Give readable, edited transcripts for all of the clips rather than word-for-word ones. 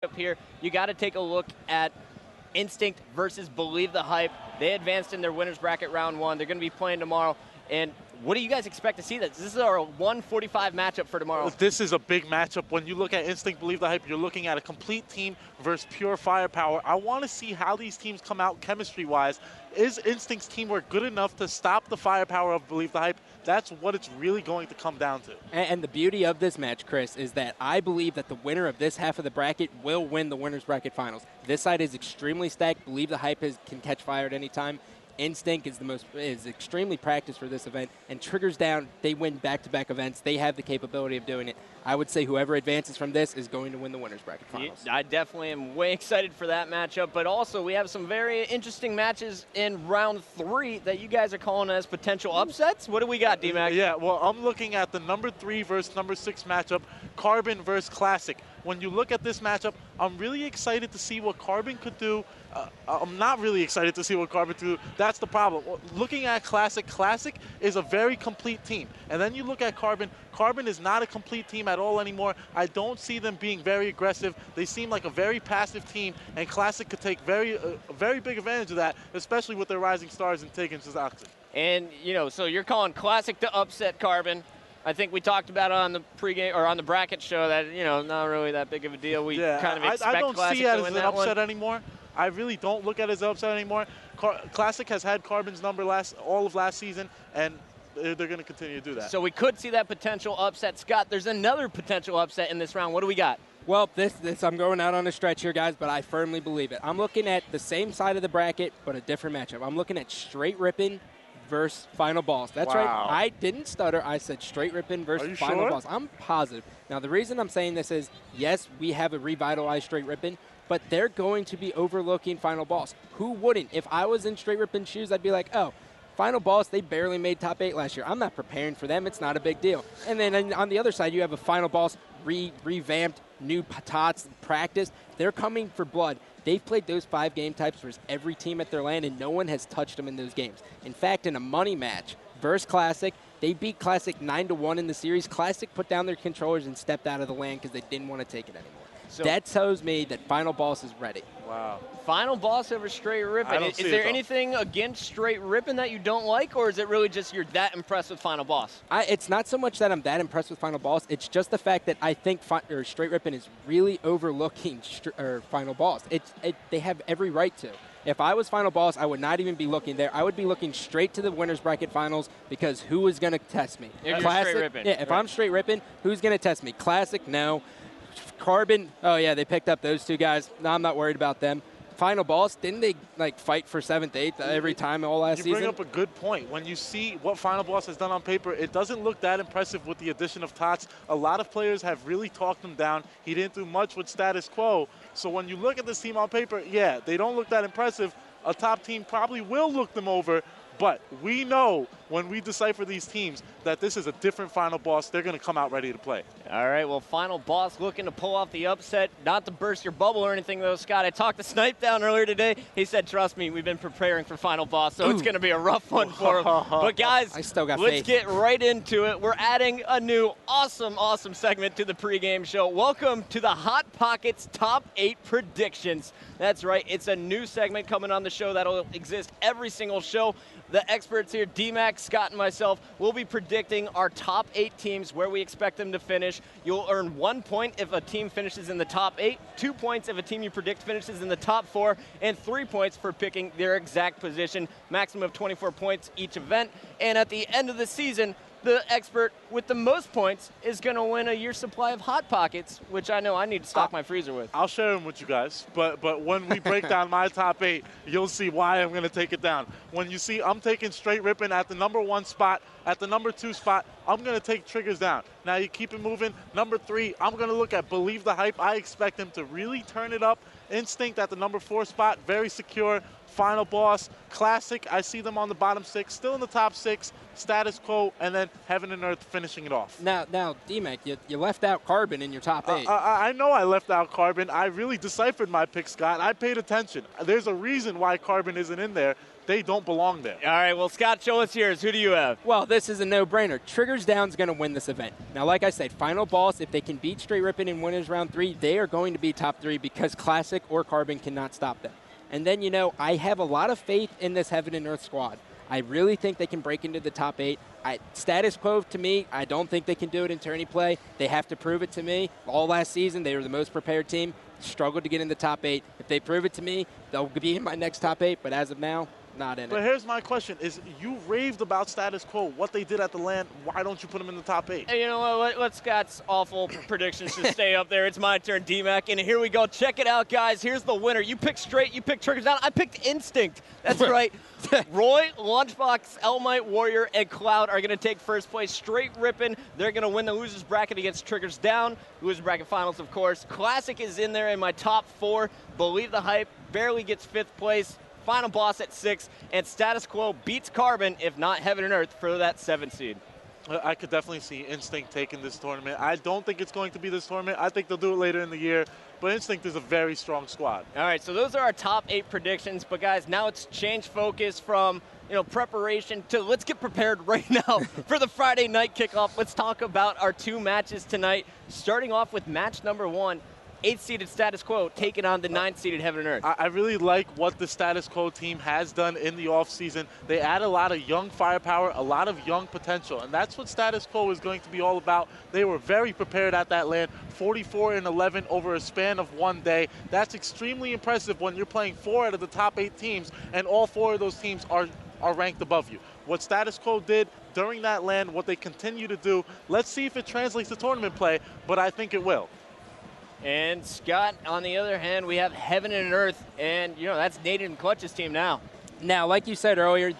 up here, you got to take a look at Instinct versus Believe the Hype. They advanced in their winners bracket round 1. They're going to be playing tomorrow. And what do you guys expect to see? This is our 145 matchup for tomorrow. This is a big matchup. When you look at Instinct, Believe the Hype, you're looking at a complete team versus pure firepower. I want to see how these teams come out chemistry-wise. Is Instinct's teamwork good enough to stop the firepower of Believe the Hype? That's what it's really going to come down to. And the beauty of this match, Chris, is that I believe that the winner of this half of the bracket will win the winners bracket finals. This side is extremely stacked. Believe the Hype can catch fire at any time. Instinct is extremely practiced for this event, and Triggers Down, they win back-to-back events. They have the capability of doing it. I would say whoever advances from this is going to win the winners bracket finals. I definitely am way excited for that matchup, but also we have some very interesting matches in round 3 that you guys are calling as potential upsets. What do we got, D-Mac? Yeah, well, I'm looking at the number 3 versus number 6 matchup, Carbon versus Classic. When you look at this matchup, I'm really excited to see what Carbon could do. I'm not really excited to see what Carbon could do. That's the problem. Looking at Classic, Classic is a very complete team. And then you look at Carbon, Carbon is not a complete team at all anymore. I don't see them being very aggressive. They seem like a very passive team, and Classic could take very big advantage of that, especially with their rising stars and taking to Oxen. And, you know, so you're calling Classic to upset Carbon. I think we talked about it on the pregame or on the bracket show that, you know, not really that big of a deal. We kind of expect I don't Classic see it to as win an that upset one. anymore. I really don't look at it as an upset anymore. Classic has had Carbon's number all of last season, and they're going to continue to do that. So we could see that potential upset. Scott, there's another potential upset in this round. What do we got? Well, I'm going out on a stretch here, guys, but I firmly believe it. I'm looking at the same side of the bracket, but a different matchup. I'm looking at Straight Rippin versus Final Boss. That's right. I didn't stutter. I said Straight Rippin versus Final Boss. I'm positive. Now, the reason I'm saying this is, yes, we have a revitalized Straight Rippin, but they're going to be overlooking Final Boss. Who wouldn't? If I was in Straight Rippin shoes, I'd be like, oh, Final Boss, they barely made top 8 last year. I'm not preparing for them. It's not a big deal. And then on the other side, you have a Final Boss revamped, new patats, practice. They're coming for blood. They've played those 5 game types versus every team at their land, and no one has touched them in those games. In fact, in a money match versus Classic, they beat Classic 9-1 in the series. Classic put down their controllers and stepped out of the land because they didn't want to take it anymore. So that tells me that Final Boss is ready. Wow. Final Boss over Straight Rippin. Is there anything against Straight Rippin that you don't like, or is it really just you're that impressed with Final Boss? It's not so much that I'm that impressed with Final Boss. It's just the fact that I think Straight Rippin is really overlooking Final Boss. They have every right to. If I was Final Boss, I would not even be looking there. I would be looking straight to the winners bracket finals, because who is going to test me? If you're Straight Rippin. Yeah, if I'm Straight Rippin, who's going to test me? Classic, no. Carbon, oh yeah, they picked up those 2 guys. No, I'm not worried about them. Final Boss, didn't they fight for 7th, 8th every time all last season? You bring up a good point. When you see what Final Boss has done on paper, it doesn't look that impressive with the addition of Tots. A lot of players have really talked him down. He didn't do much with status quo. So when you look at this team on paper, yeah, they don't look that impressive. A top team probably will look them over. But we know when we decipher these teams that this is a different Final Boss. They're going to come out ready to play. All right, well, Final Boss looking to pull off the upset. Not to burst your bubble or anything, though, Scott. I talked to Snipedown earlier today. He said, trust me, we've been preparing for Final Boss, so it's going to be a rough one for him. But, guys, I still got let's faith. get right into it. We're adding a new awesome segment to the pregame show. Welcome to the Hot Pockets Top 8 Predictions. That's right. It's a new segment coming on the show that'll exist every single show. The experts here, D-Mac, Scott, and myself, will be predicting our top 8 teams, where we expect them to finish. You'll earn 1 point if a team finishes in the top 8, 2 points if a team you predict finishes in the top 4, and 3 points for picking their exact position. Maximum of 24 points each event. And at the end of the season, the expert with the most points is going to win a year's supply of Hot Pockets, which I know I need to stock my freezer with. I'll share them with you guys, but when we break down my top 8, you'll see why I'm going to take it down. When you see I'm taking Straight Rippin at the number 1 spot, at the number 2 spot, I'm going to take Triggers Down. Now you keep it moving. Number 3, I'm going to look at Believe the Hype. I expect them to really turn it up. Instinct at the number 4 spot, very secure. Final Boss, Classic, I see them on the bottom 6, still in the top 6, status quo, and then Heaven and Earth finishing it off. Now, D-Mac, you left out Carbon in your top 8. I know I left out Carbon. I really deciphered my pick, Scott. I paid attention. There's a reason why Carbon isn't in there, they don't belong there. All right, well, Scott, show us yours. Who do you have? Well, this is a no-brainer. Triggers Down's going to win this event. Now, like I said, final boss, if they can beat Straight Rippin in winners round 3, they are going to be top 3 because Classic or Carbon cannot stop them. And then, you know, I have a lot of faith in this Heaven and Earth squad. I really think they can break into the top 8. Status quo, to me, I don't think they can do it in tourney play. They have to prove it to me. All last season, they were the most prepared team, struggled to get in the top 8. If they prove it to me, they'll be in my next top 8, but as of now, not in it. But here's my question, is you raved about status quo, what they did at the LAN, why don't you put them in the top 8? Hey, you know what, let Scott's awful predictions just stay up there. It's my turn, D-Mac, and here we go. Check it out, guys. Here's the winner. You picked Straight, you picked Triggers Down. I picked Instinct. That's right. Roy, Lunchbox, Elmite, Warrior, and Cloud are going to take first place. Straight Rippin', they're going to win the losers bracket against Triggers Down. Losers bracket finals, of course. Classic is in there in my top 4. Believe the Hype barely gets 5th place. Final boss at 6, and Status Quo beats Carbon, if not Heaven and Earth, for that 7th seed. I could definitely see Instinct taking this tournament. I don't think it's going to be this tournament. I think they'll do it later in the year, but Instinct is a very strong squad. All right, so those are our top 8 predictions, but guys, now it's changed focus from preparation to let's get prepared right now for the Friday night kickoff. Let's talk about our 2 matches tonight, starting off with match number 1. 8th-seeded Status Quo taking on the 9th-seeded Heaven and Earth. I really like what the Status Quo team has done in the offseason. They add a lot of young firepower, a lot of young potential, and that's what Status Quo is going to be all about. They were very prepared at that LAN, 44-11 over a span of 1 day. That's extremely impressive when you're playing 4 out of the top 8 teams, and all 4 of those teams are ranked above you. What Status Quo did during that LAN, what they continue to do, let's see if it translates to tournament play, but I think it will. And Scott, on the other hand, we have Heaven and Earth, and that's Naded and Clutch's team now. Now, like you said earlier,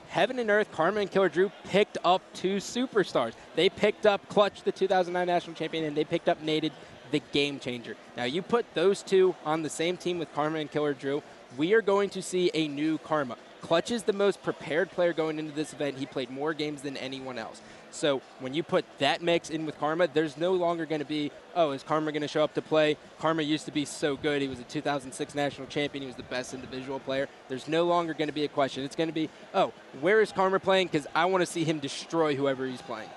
Heaven and Earth, Karma and Killer Drew picked up 2 superstars. They picked up Clutch, the 2009 national champion, and they picked up Naded, the game changer. Now, you put those 2 on the same team with Karma and Killer Drew, we are going to see a new Karma. Clutch is the most prepared player going into this event. He played more games than anyone else. So when you put that mix in with Karma, there's no longer going to be, oh, is Karma going to show up to play? Karma used to be so good. He was a 2006 national champion. He was the best individual player. There's no longer going to be a question. It's going to be, oh, where is Karma playing? Because I want to see him destroy whoever he's playing.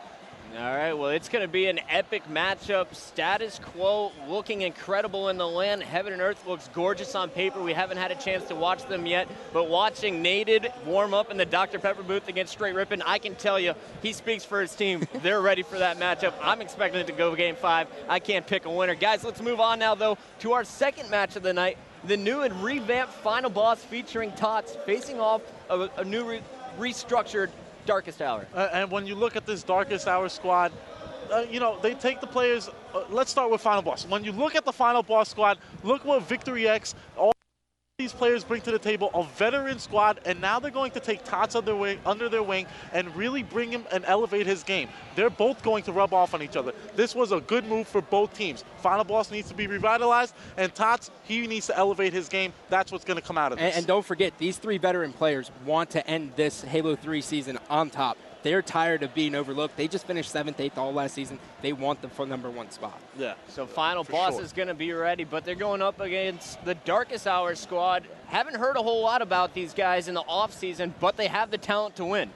All right, well, it's going to be an epic matchup. Status Quo looking incredible in the LAN. Heaven and Earth looks gorgeous on paper. We haven't had a chance to watch them yet, but watching Naded warm up in the Dr. Pepper booth against Straight Rippin', I can tell you he speaks for his team. They're ready for that matchup. I'm expecting it to go Game 5. I can't pick a winner. Guys, let's move on now, though, to our second match of the night, the new and revamped Final Boss featuring Tots facing off a new restructured Darkest Hour. And when you look at this Darkest Hour squad, they take the players. Let's start with Final Boss. When you look at the Final Boss squad, look what Victory X, all these players bring to the table, a veteran squad, and now they're going to take Tots under their wing and really bring him and elevate his game. They're both going to rub off on each other. This was a good move for both teams. Final Boss needs to be revitalized, and Tots, he needs to elevate his game. That's what's going to come out of this. And don't forget, these 3 veteran players want to end this Halo 3 season on top. They're tired of being overlooked. They just finished 7th, 8th all last season. They want the #1 spot. Yeah. So Final Boss is going to be ready, but they're going up against the Darkest Hour squad. Haven't heard a whole lot about these guys in the offseason, but they have the talent to win.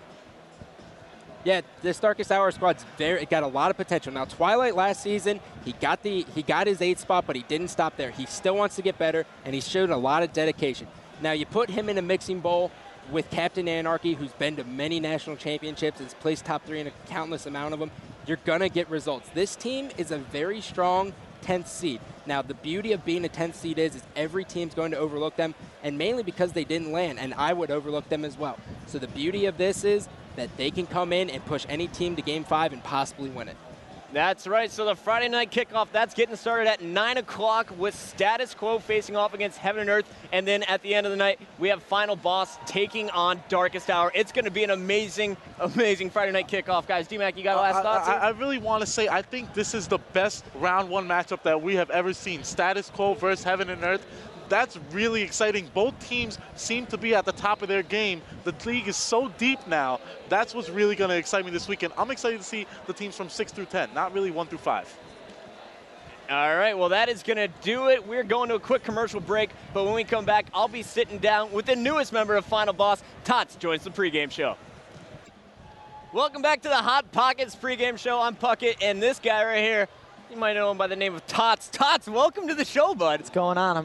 Yeah, this Darkest Hour squad's it got a lot of potential. Now, Twilight last season, he got his 8th spot, but he didn't stop there. He still wants to get better, and he showed a lot of dedication. Now, you put him in a mixing bowl with Captain Anarchy, who's been to many national championships, has placed top 3 in a countless amount of them, you're going to get results. This team is a very strong 10th seed. Now, the beauty of being a 10th seed is every team's going to overlook them, and mainly because they didn't land, and I would overlook them as well. So the beauty of this is that they can come in and push any team to Game 5 and possibly win it. That's right. So the Friday night kickoff, that's getting started at 9 o'clock with Status Quo facing off against Heaven and Earth. And then at the end of the night, we have Final Boss taking on Darkest Hour. It's going to be an amazing, amazing Friday night kickoff. Guys, D-Mac, you got last thoughts? I really want to say I think this is the best round 1 matchup that we have ever seen. Status Quo versus Heaven and Earth. That's really exciting. Both teams seem to be at the top of their game. The league is so deep now. That's what's really going to excite me this weekend. I'm excited to see the teams from 6 through 10, not really 1 through 5. All right, well, that is going to do it. We're going to a quick commercial break, but when we come back, I'll be sitting down with the newest member of Final Boss. Tots joins the pregame show. Welcome back to the Hot Pockets pregame show. I'm Puckett, and this guy right here, you might know him by the name of Tots. Tots, welcome to the show, bud. What's going on? I'm